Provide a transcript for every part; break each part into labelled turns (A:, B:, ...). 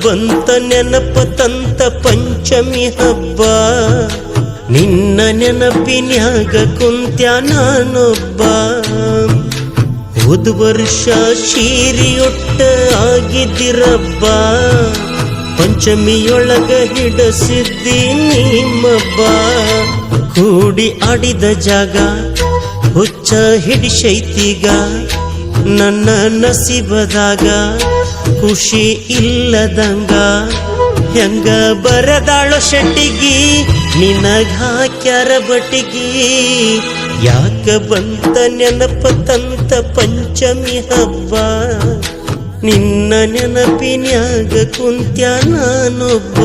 A: ಬಂತ ನೆನಪ ತಂತ ಪಂಚಮಿ ಹಬ್ಬ ನಿನ್ನ ನೆನಪಿನ್ಯಾಗ ಕುಂತ್ಯ ನಾನೊಬ್ಬ ಹೋದ ವರ್ಷ ಶೀರಿಯೊಟ್ಟ ಆಗಿದ್ದಿರಬ್ಬ ಪಂಚಮಿಯೊಳಗ ಹಿಡಸಿದ್ದಿ ನಿಮ್ಮಬ್ಬ ಕೂಡಿ ಆಡಿದ ಜಾಗ ಹುಚ್ಚ ಹಿಡಿಸೈತೀಗ ನನ್ನ ನಸೀಬದಾಗ ಖುಷಿ ಇಲ್ಲದಂಗ ಹೆಂಗ ಬರದಾಳೋ ಶೆಟ್ಟಿಗಿ ನಿನಗ ಹಾಕ್ಯಾರ ಬಟ್ಟಿಗಿ ಯಾಕ ಬಂತ ನೆನಪ ತಂತ ಪಂಚಮಿ ಹಬ್ಬ ನಿನ್ನ ನೆನಪಿನ್ಯಾಗ ಕುಂತ್ಯ ನಾನೊಬ್ಬ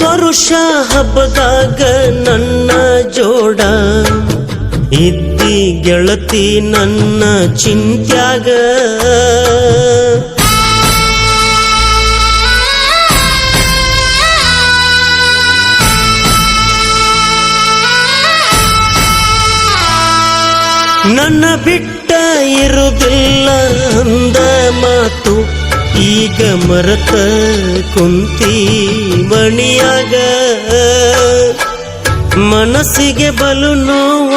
A: ವರುಷ ಹಬ್ಬದಾಗ ನನ್ನ ಜೋಡ ಇದ್ದಿ ಗೆಳತಿ ನನ್ನ ಚಿಂತ್ಯಾಗ ನನ್ನ ಬಿಟ್ಟ ಇರುವುದಿಲ್ಲ ಅಂದ ಮಾತು ಈಗ ಮರತ ಕುಂತಿ ಮಣಿಯಾಗ ಮನಸ್ಸಿಗೆ ಬಲು ನೋವ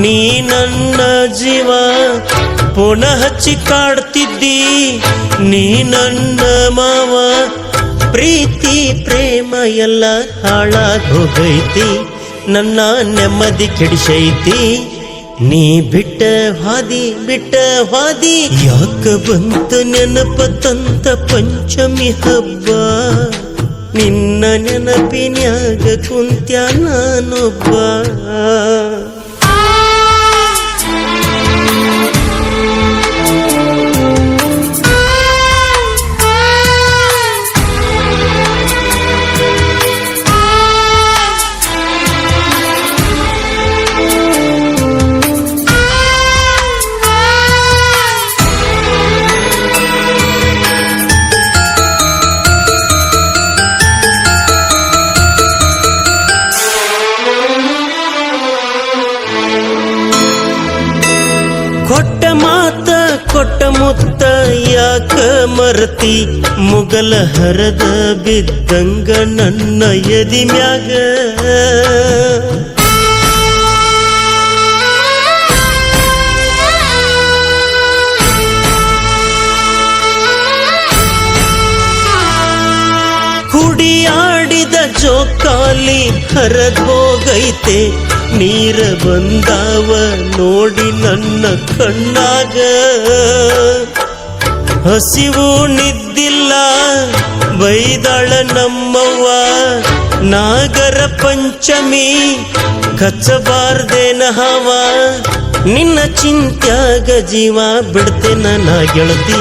A: ನೀ ನನ್ನ ಜೀವ ಪುನಃ ಹಚ್ಚಿ ಕಾಡ್ತಿದ್ದಿ ನೀ ನನ್ನ ಮಾವ ಪ್ರೀತಿ ಪ್ರೇಮ ಎಲ್ಲ ಹಾಳಾಗ್ ಹೋಗೈತಿ ನನ್ನ ನೆಮ್ಮದಿ ಕೆಡಿಸೈತಿ ನೀ ಬಿಟ್ಟ ಹಾದಿ ಯಾಕ ಬಂತ ನೆನಪ ತಂತ ಪಂಚಮಿ ಹಬ್ಬ ನಿನ್ನ ನೆನಪಿನ್ಯಾಗ ಕುಂತ್ಯ ನಾನೊಬ್ಬ ಕೊಟ್ಟ ಮುತ್ತ ಯಾಕ ಮರತಿ ಮುಗಲ ಹರದ ಬಿದ್ದಂಗ ನನ್ನ ಎದಿ ಮ್ಯಾಗ ಕುಡಿಯಾಡಿದ ಜೋಕಾಲಿ ಹರದ್ ಹೋಗೈತೆ ನೀರ ಬಂದಾವ ನೋಡಿ ನನ್ನ ಕಣ್ಣಾಗ ಹಸಿವು ನಿದ್ದಿಲ್ಲ ಬೈದಾಳ ನಮ್ಮವ್ವ ನಾಗರ ಪಂಚಮಿ ಕಚ್ಚಬಾರ್ದೇನ ಹವ ನಿನ್ನ ಚಿಂತ್ಯಾಗ ಜೀವ ಬಿಡ್ತೇನ ನಾ ಗೆಳತಿ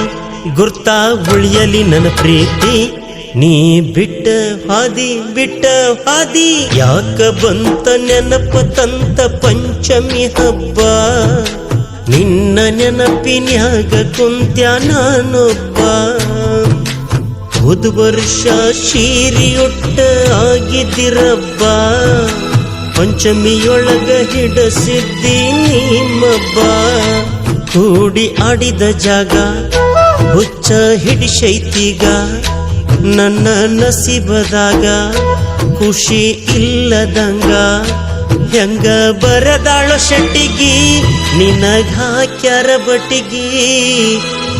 A: ಗುರ್ತಾ ಉಳಿಯಲಿ ನನ್ನ ಪ್ರೀತಿ ನೀ ಬಿಟ್ಟ ಹಾದಿ ಯಾಕ ಬಂತ ನೆನಪ ತಂತ ಪಂಚಮಿ ಹಬ್ಬ ನಿನ್ನ ನೆನಪಿನ್ಯಾಗ ಕುಂತ್ಯ ನಾನೊಬ್ಬ ಹೋದ ವರ್ಷ ಶೀರಿಯೊಟ್ಟ ಆಗಿದ್ದಿರಬ್ಬ ಪಂಚಮಿಯೊಳಗ ಹಿಡಸಿದ್ದಿ ನಿಮ್ಮಬ್ಬ ಕೂಡಿ ಆಡಿದ ಜಾಗ ಹುಚ್ಚ ಹಿಡಿಸೈತೀಗ ನನ್ನ ನಸೀಬದಾಗ ಖುಷಿ ಇಲ್ಲದಂಗ ಹೆಂಗ ಬರದಾಳೋ ಶೆಟ್ಟಿಗಿ ನಿನಗ ಹಾಕ್ಯಾರ ಬಟ್ಟಿಗಿ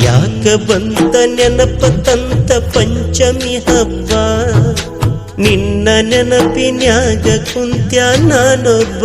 A: ಯಾಕ ಬಂತ ನೆನಪ ತಂತ ಪಂಚಮಿ ಹಬ್ಬ ನಿನ್ನ ನೆನಪಿನ್ಯಾಗ ಕುಂತ್ಯ ನಾನೊಬ್ಬ